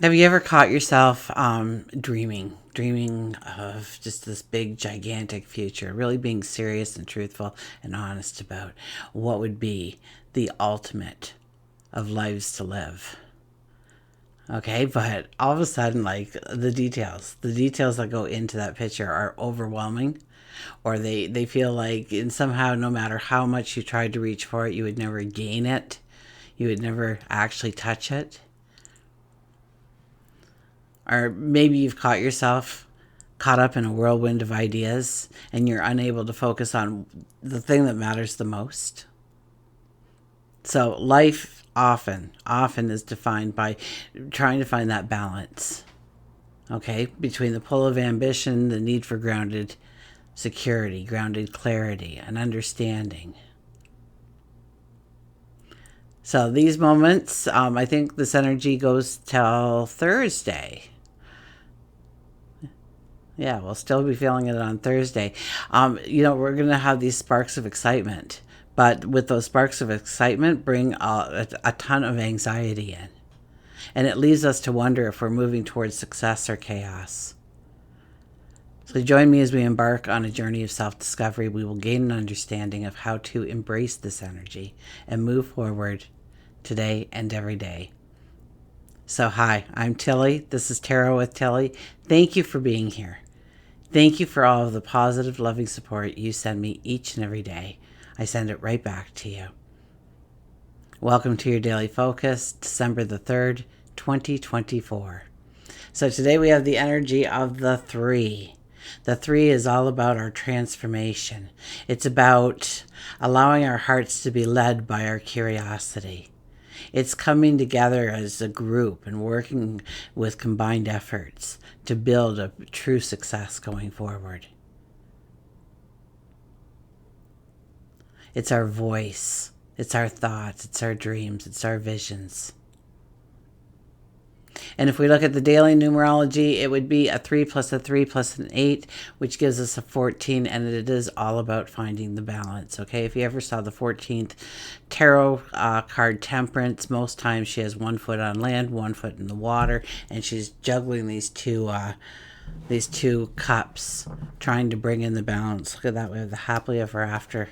Have you ever caught yourself dreaming of just this big, gigantic future, really being serious and truthful and honest about what would be the ultimate of lives to live? Okay, but all of a sudden, like the details that go into that picture are overwhelming, or they feel like, and somehow, no matter how much you tried to reach for it, you would never gain it, you would never actually touch it. Or maybe you've caught yourself caught up in a whirlwind of ideas and you're unable to focus on the thing that matters the most. So life often is defined by trying to find that balance, okay, between the pull of ambition, the need for grounded security, grounded clarity, and understanding. So these moments, I think this energy goes till Thursday. Yeah, we'll still be feeling it on Thursday. We're going to have these sparks of excitement, but with those sparks of excitement, bring a ton of anxiety in. And it leaves us to wonder if we're moving towards success or chaos. So join me as we embark on a journey of self-discovery. We will gain an understanding of how to embrace this energy and move forward today and every day. So hi, I'm Tilly. This is Tarot with Tilly. Thank you for being here. Thank you for all of the positive, loving support you send me each and every day. I send it right back to you. Welcome to your daily focus, December the 3rd, 2024. So today we have the energy of the 3. The 3 is all about our transformation. It's about allowing our hearts to be led by our curiosity. It's coming together as a group and working with combined efforts to build a true success going forward. It's our voice, it's our thoughts, it's our dreams, it's our visions. And if we look at the daily numerology, it would be a 3 plus a 3 plus an 8, which gives us a 14, and it is all about finding the balance, okay? If you ever saw the 14th tarot card, Temperance, most times she has 1 foot on land, 1 foot in the water, and she's juggling these two cups, trying to bring in the balance. Look at that, we have the happily ever after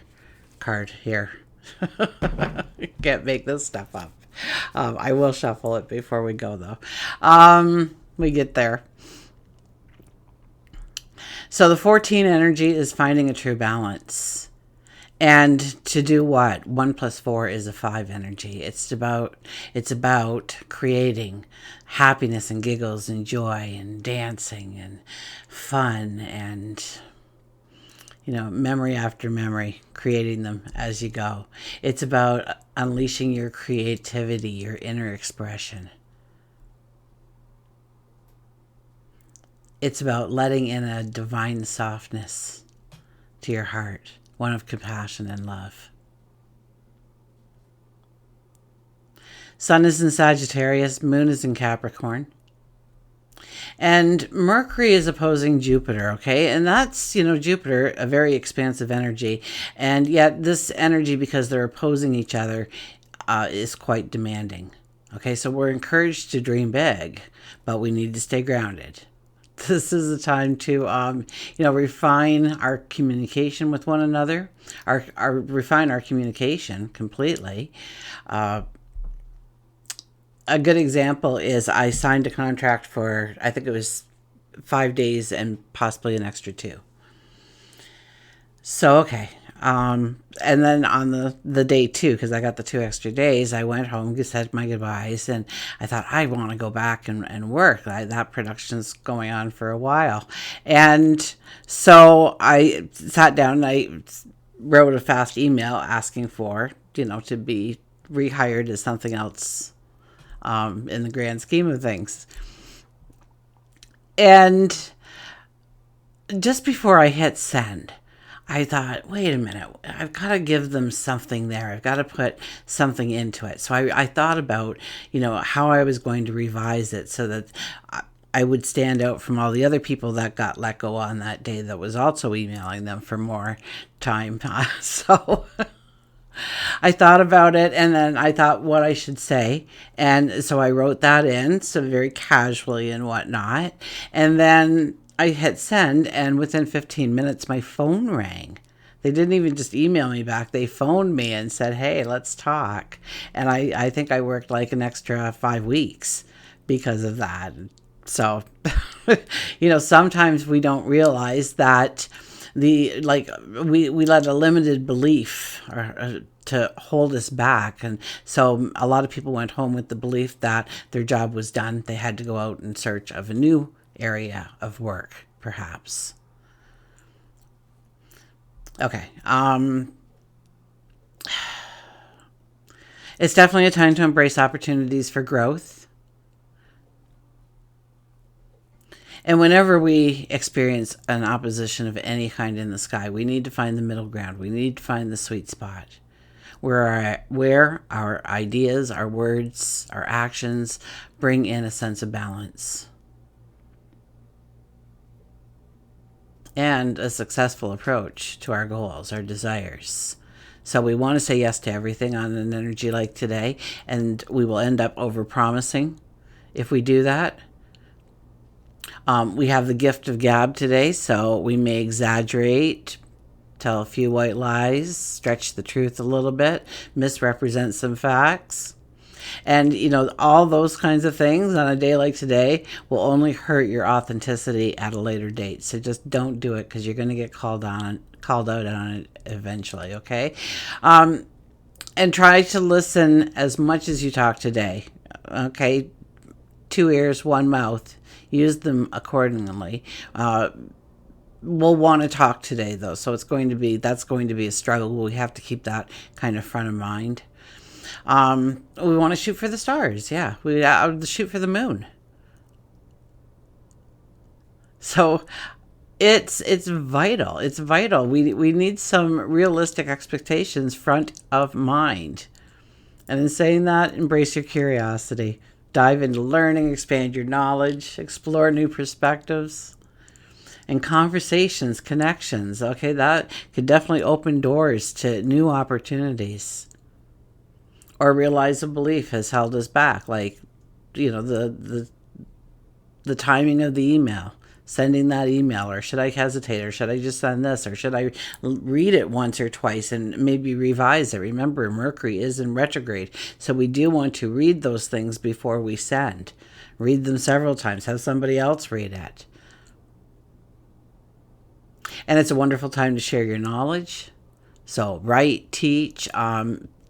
card here. You can't make this stuff up. I will shuffle it before we go, though. We get there. So the 14 energy is finding a true balance. And to do what? 1 plus 4 is a 5 energy. It's about creating happiness and giggles and joy and dancing and fun and memory after memory, creating them as you go. It's about unleashing your creativity, your inner expression. It's about letting in a divine softness to your heart, one of compassion and love. Sun is in Sagittarius, Moon is in Capricorn. And Mercury is opposing Jupiter, okay? And that's, Jupiter, a very expansive energy. And yet this energy, because they're opposing each other, is quite demanding. Okay, so we're encouraged to dream big, but we need to stay grounded. This is the time to, refine our communication with one another, refine our communication completely. A good example is I signed a contract for, I think it was 5 days and possibly an extra 2. So, okay. And then on the day 2, because I got the 2 extra days, I went home, said my goodbyes, and I thought, I want to go back and work. That production's going on for a while. And so I sat down and I wrote a fast email asking for, to be rehired as something else in the grand scheme of things. And just before I hit send, I thought, wait a minute, I've got to give them something there. I've got to put something into it. So I thought about, how I was going to revise it so that I would stand out from all the other people that got let go on that day that was also emailing them for more time. So I thought about it, and then I thought what I should say. And so I wrote that in, so very casually and whatnot. And then I hit send, and within 15 minutes, my phone rang. They didn't even just email me back. They phoned me and said, hey, let's talk. And I think I worked like an extra 5 weeks because of that. So, sometimes we don't realize that we let a limited belief to hold us back. And so a lot of people went home with the belief that their job was done. They had to go out in search of a new area of work, perhaps. Okay. It's definitely a time to embrace opportunities for growth. And whenever we experience an opposition of any kind in the sky, we need to find the middle ground. We need to find the sweet spot where our ideas, our words, our actions bring in a sense of balance and a successful approach to our goals, our desires. So we want to say yes to everything on an energy like today, and we will end up overpromising if we do that. We have the gift of gab today, so we may exaggerate, tell a few white lies, stretch the truth a little bit, misrepresent some facts. And, all those kinds of things on a day like today will only hurt your authenticity at a later date. So just don't do it, because you're going to get called out on it eventually, okay? And try to listen as much as you talk today, okay? 2 ears, 1 mouth. Use them accordingly. We'll want to talk today, though, so that's going to be a struggle. We have to keep that kind of front of mind. We want to shoot for the stars. Yeah, we shoot for the moon. So it's vital. It's vital. We need some realistic expectations front of mind. And in saying that, embrace your curiosity. Dive into learning, expand your knowledge, explore new perspectives and conversations, connections. Okay, that could definitely open doors to new opportunities. Or realize a belief has held us back, like, the timing of the email, sending that email, or should I hesitate, or should I just send this, or should I read it once or twice and maybe revise it? Remember, Mercury is in retrograde, so we do want to read those things before we send. Read them several times. Have somebody else read it. And it's a wonderful time to share your knowledge. So write, teach.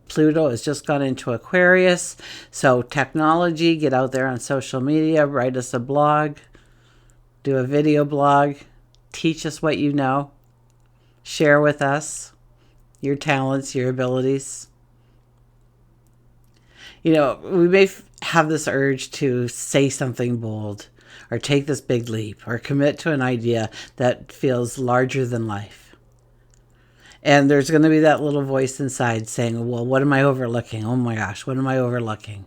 Pluto has just gone into Aquarius. So technology, get out there on social media, write us a blog, do a video blog, teach us what you know, share with us your talents, your abilities. We may have this urge to say something bold, or take this big leap, or commit to an idea that feels larger than life. And there's going to be that little voice inside saying, well, what am I overlooking? Oh my gosh, what am I overlooking?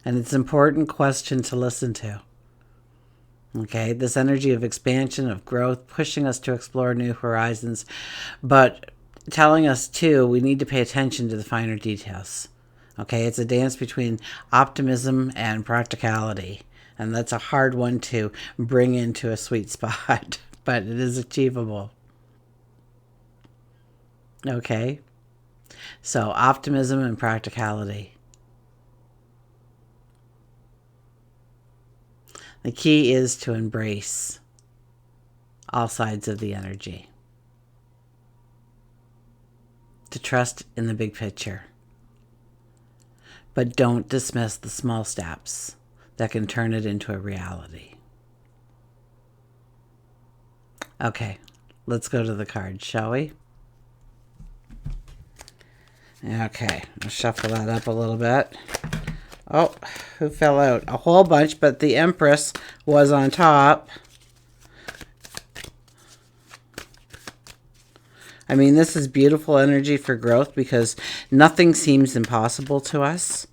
And it's an important question to listen to. Okay, this energy of expansion, of growth, pushing us to explore new horizons, but telling us too, we need to pay attention to the finer details. Okay, it's a dance between optimism and practicality. And that's a hard one to bring into a sweet spot, but it is achievable. Okay, so optimism and practicality. The key is to embrace all sides of the energy, to trust in the big picture, but don't dismiss the small steps that can turn it into a reality. Okay, let's go to the cards, shall we? Okay, I'll shuffle that up a little bit. Oh, who fell out? A whole bunch, but the Empress was on top. I mean, this is beautiful energy for growth because nothing seems impossible to us.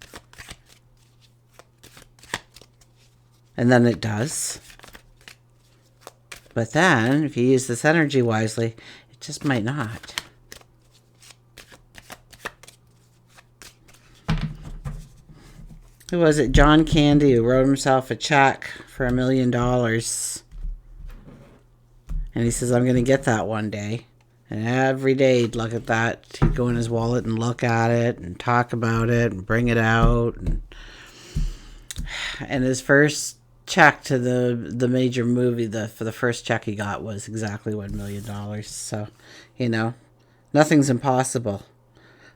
And then it does. But then, if you use this energy wisely, it just might not. Who was it? John Candy, who wrote himself a check for $1 million. And he says, I'm going to get that one day. And every day he'd look at that. He'd go in his wallet and look at it and talk about it and bring it out. And his first check to the major movie, for the first check he got was exactly $1 million. So, nothing's impossible.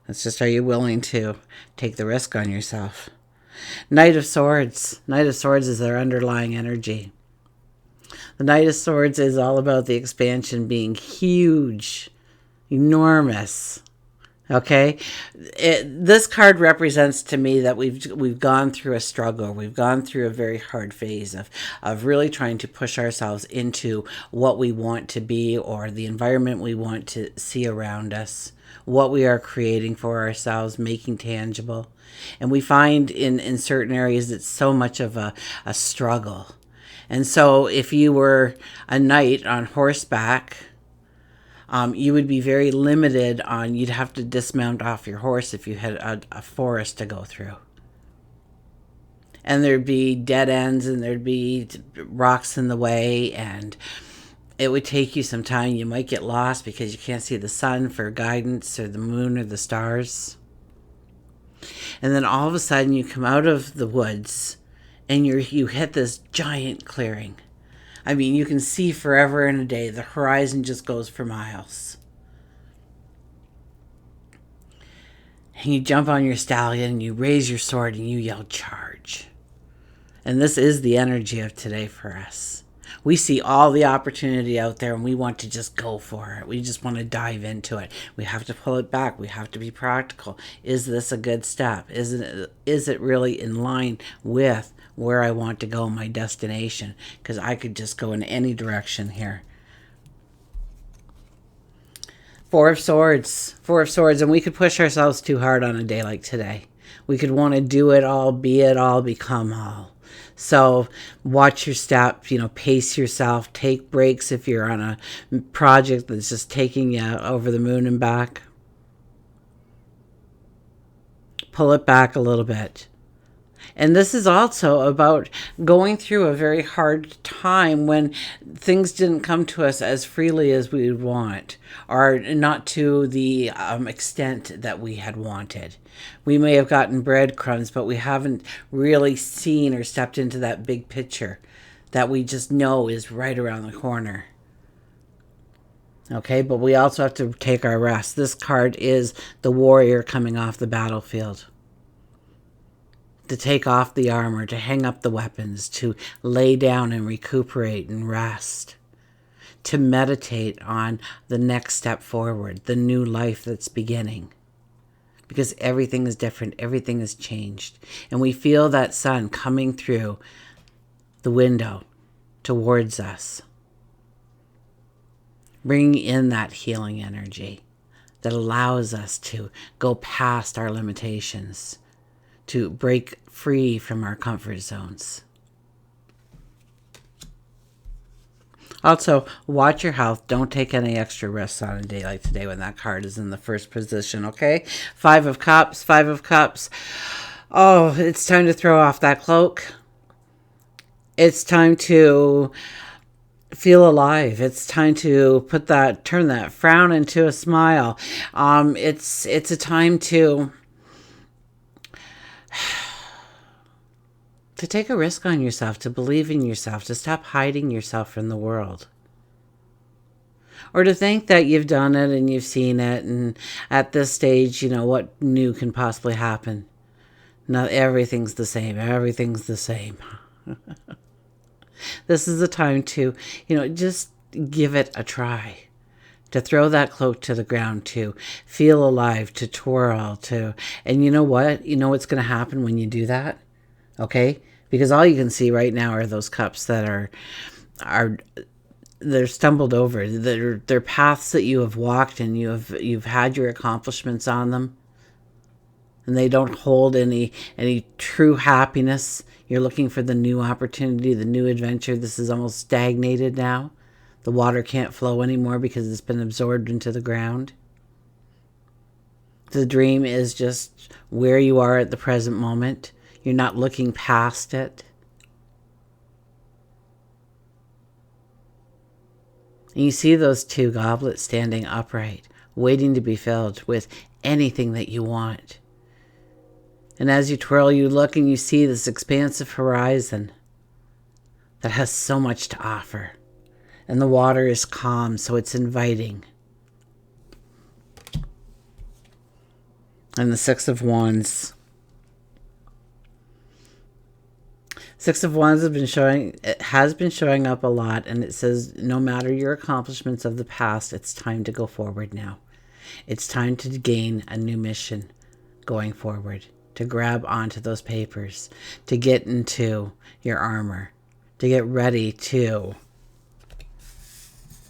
It's just, are you willing to take the risk on yourself? Knight of Swords. Knight of Swords is their underlying energy. The Knight of Swords is all about the expansion being huge, enormous. Okay, this card represents to me that we've gone through a struggle. We've gone through a very hard phase of really trying to push ourselves into what we want to be, or the environment we want to see around us, what we are creating for ourselves, making tangible. And we find in certain areas it's so much of a struggle. And so if you were a knight on horseback, you would be very limited on, you'd have to dismount off your horse if you had a forest to go through. And there'd be dead ends and there'd be rocks in the way, and it would take you some time. You might get lost because you can't see the sun for guidance, or the moon, or the stars. And then all of a sudden you come out of the woods and you hit this giant clearing. I mean, you can see forever and a day. The horizon just goes for miles. And you jump on your stallion and you raise your sword and you yell, charge. And this is the energy of today for us. We see all the opportunity out there and we want to just go for it. We just want to dive into it. We have to pull it back. We have to be practical. Is this a good step? Is it really in line with where I want to go, my destination? Because I could just go in any direction here. Four of Swords, and we could push ourselves too hard on a day like today. We could want to do it all, be it all, become all. So watch your step, pace yourself, take breaks if you're on a project that's just taking you over the moon and back. Pull it back a little bit. And this is also about going through a very hard time when things didn't come to us as freely as we would want, or not to the extent that we had wanted. We may have gotten breadcrumbs, but we haven't really seen or stepped into that big picture that we just know is right around the corner. Okay, but we also have to take our rest. This card is the warrior coming off the battlefield. To take off the armor, to hang up the weapons, to lay down and recuperate and rest, to meditate on the next step forward, the new life that's beginning. Because everything is different, everything has changed. And we feel that sun coming through the window towards us, bringing in that healing energy that allows us to go past our limitations, to break free from our comfort zones. Also, watch your health. Don't take any extra risks on a day like today when that card is in the first position, okay? Five of Cups. Oh, it's time to throw off that cloak. It's time to feel alive. It's time to turn that frown into a smile. It's a time to take a risk on yourself, to believe in yourself, to stop hiding yourself from the world. Or to think that you've done it and you've seen it, and at this stage, what new can possibly happen? Not everything's the same. Everything's the same. This is the time to, just give it a try. To throw that cloak to the ground, to feel alive, to twirl, and you know what? You know what's going to happen when you do that? Okay? Because all you can see right now are those cups that they're stumbled over. They're paths that you have walked, and you've had your accomplishments on them. And they don't hold any true happiness. You're looking for the new opportunity, the new adventure. This is almost stagnated now. The water can't flow anymore because it's been absorbed into the ground. The dream is just where you are at the present moment. You're not looking past it. And you see those two goblets standing upright, waiting to be filled with anything that you want. And as you twirl, you look and you see this expansive horizon that has so much to offer. And the water is calm, so it's inviting. And the Six of Wands. Six of Wands has been showing up a lot, and it says no matter your accomplishments of the past, it's time to go forward now. It's time to gain a new mission going forward, to grab onto those papers, to get into your armor, to get ready to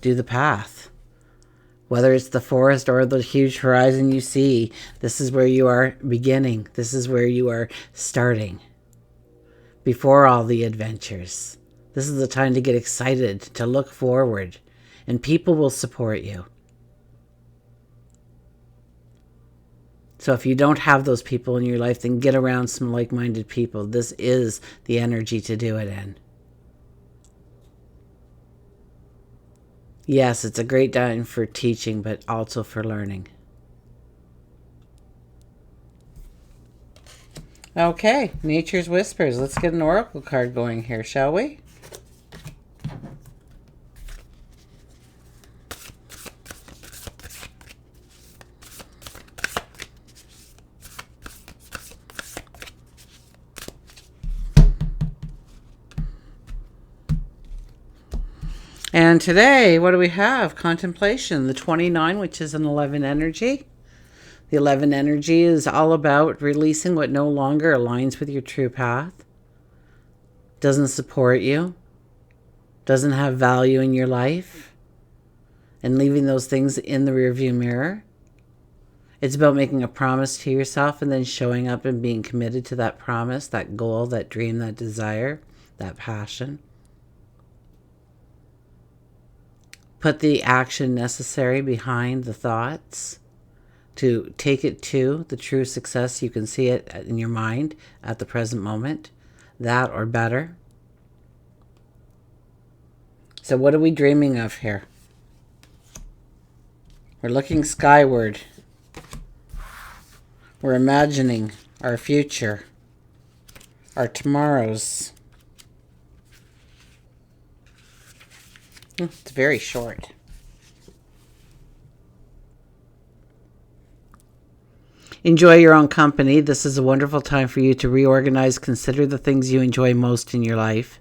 do the path. Whether it's the forest or the huge horizon you see, this is where you are beginning. This is where you are starting. Before all the adventures. This is the time to get excited, to look forward, and people will support you. So if you don't have those people in your life, then get around some like-minded people. This is the energy to do it in. Yes, it's a great time for teaching, but also for learning. Okay, Nature's Whispers. Let's get an oracle card going here, shall we? And today, what do we have? Contemplation, the 29, which is an 11 energy. The 11 energy is all about releasing what no longer aligns with your true path, doesn't support you, doesn't have value in your life, and leaving those things in the rearview mirror. It's about making a promise to yourself and then showing up and being committed to that promise, that goal, that dream, that desire, that passion. Put the action necessary behind the thoughts to take it to the true success. You can see it in your mind at the present moment, that or better. So what are we dreaming of here? We're looking skyward. We're imagining our future, our tomorrows. It's very short. Enjoy your own company. This is a wonderful time for you to reorganize, consider the things you enjoy most in your life.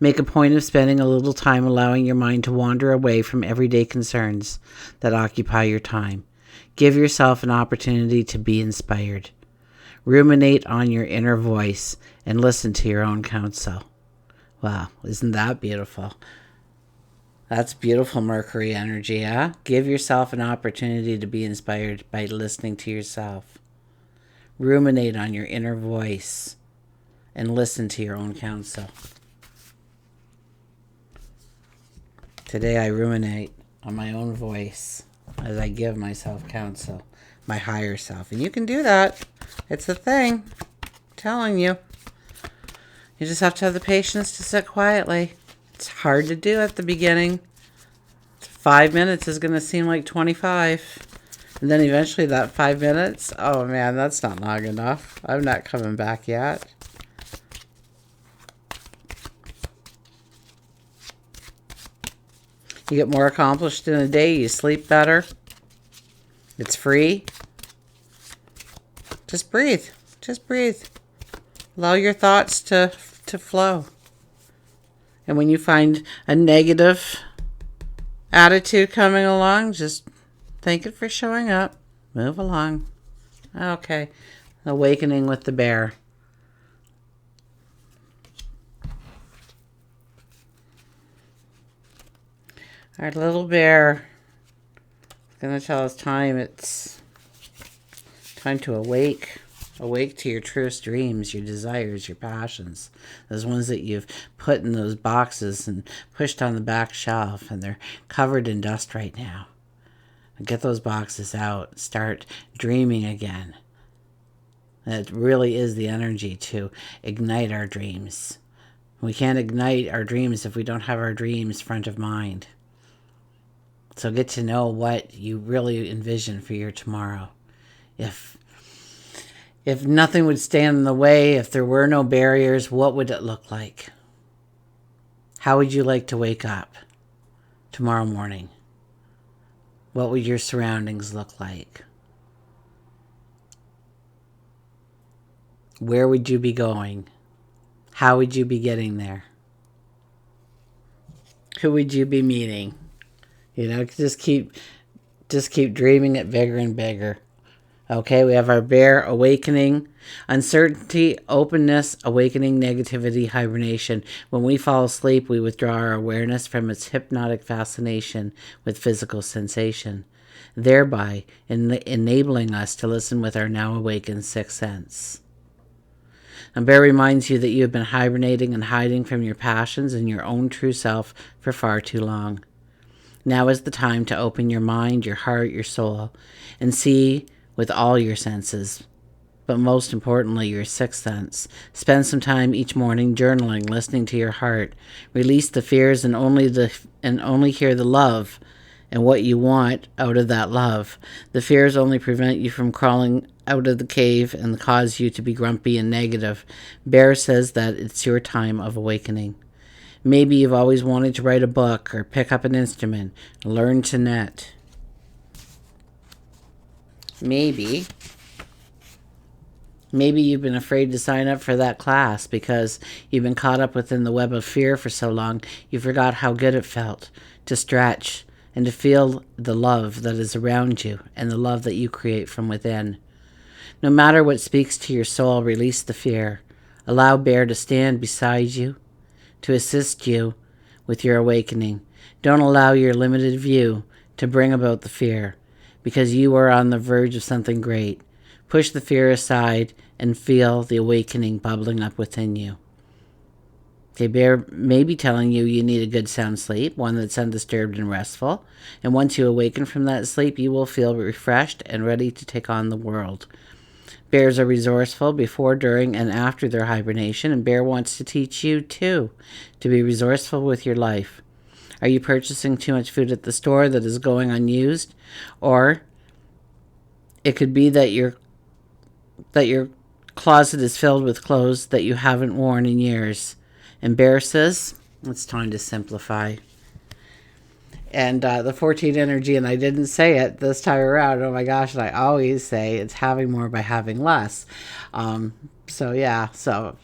Make a point of spending a little time allowing your mind to wander away from everyday concerns that occupy your time. Give yourself an opportunity to be inspired. Ruminate on your inner voice and listen to your own counsel. Wow, isn't that beautiful? That's beautiful Mercury energy, huh? Give yourself an opportunity to be inspired by listening to yourself. Ruminate on your inner voice and listen to your own counsel. Today I ruminate on my own voice as I give myself counsel, my higher self. And you can do that. It's a thing. I'm telling you. You just have to have the patience to sit quietly. It's hard to do at the beginning. 5 minutes is going to seem like 25. And then eventually that 5 minutes, oh man, that's not long enough. I'm not coming back yet. You get more accomplished in a day. You sleep better. It's free. Just breathe. Just breathe. Allow your thoughts to flow. And when you find a negative attitude coming along, just thank it for showing up. Move along. Okay. Awakening with the bear. Our little bear is going to tell us time. It's time to awake. Awake to your truest dreams, your desires, your passions. Those ones that you've put in those boxes and pushed on the back shelf, and they're covered in dust right now. Get those boxes out. Start dreaming again. And it really is the energy to ignite our dreams. We can't ignite our dreams if we don't have our dreams front of mind. So get to know what you really envision for your tomorrow. If nothing would stand in the way, if there were no barriers, what would it look like? How would you like to wake up tomorrow morning? What would your surroundings look like? Where would you be going? How would you be getting there? Who would you be meeting? Just keep dreaming it bigger and bigger. Okay, we have our bear awakening, uncertainty, openness, awakening, negativity, hibernation. When we fall asleep, we withdraw our awareness from its hypnotic fascination with physical sensation, thereby enabling us to listen with our now awakened sixth sense. And bear reminds you that you have been hibernating and hiding from your passions and your own true self for far too long. Now is the time to open your mind, your heart, your soul, and see with all your senses, but most importantly, your sixth sense. Spend some time each morning journaling, listening to your heart. Release the fears and only hear the love and what you want out of that love. The fears only prevent you from crawling out of the cave and cause you to be grumpy and negative. Bear says that it's your time of awakening. Maybe you've always wanted to write a book or pick up an instrument, learn to knit. Maybe you've been afraid to sign up for that class because you've been caught up within the web of fear for so long you forgot how good it felt to stretch and to feel the love that is around you and the love that you create from within. No matter what speaks to your soul, release the fear. Allow Bear to stand beside you, to assist you with your awakening. Don't allow your limited view to bring about the fear, because you are on the verge of something great. Push the fear aside and feel the awakening bubbling up within you. Okay, Bear may be telling you need a good sound sleep, one that's undisturbed and restful. And once you awaken from that sleep, you will feel refreshed and ready to take on the world. Bears are resourceful before, during, and after their hibernation, and Bear wants to teach you, too, to be resourceful with your life. Are you purchasing too much food at the store that is going unused? Or it could be that your closet is filled with clothes that you haven't worn in years. And Bear says, it's time to simplify. And the 14 energy, and I didn't say it this time around. Oh my gosh, and I always say it's having more by having less. So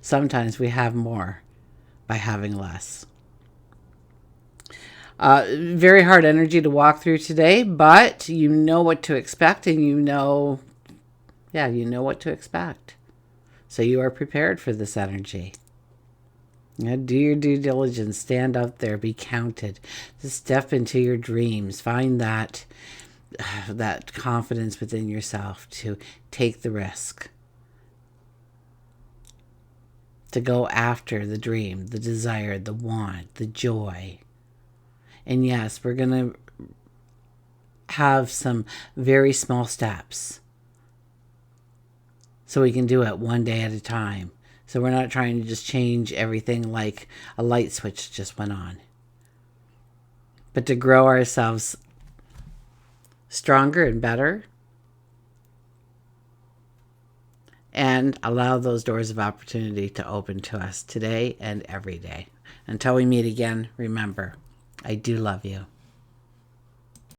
sometimes we have more by having less. Very hard energy to walk through today, but you know what to expect, and you know what to expect. So you are prepared for this energy. Do your due diligence. Stand out there. Be counted. Just step into your dreams. Find that confidence within yourself to take the risk, to go after the dream, the desire, the want, the joy. And yes, we're going to have some very small steps so we can do it one day at a time. So we're not trying to just change everything like a light switch just went on, but to grow ourselves stronger and better and allow those doors of opportunity to open to us today and every day. Until we meet again, remember, I do love you.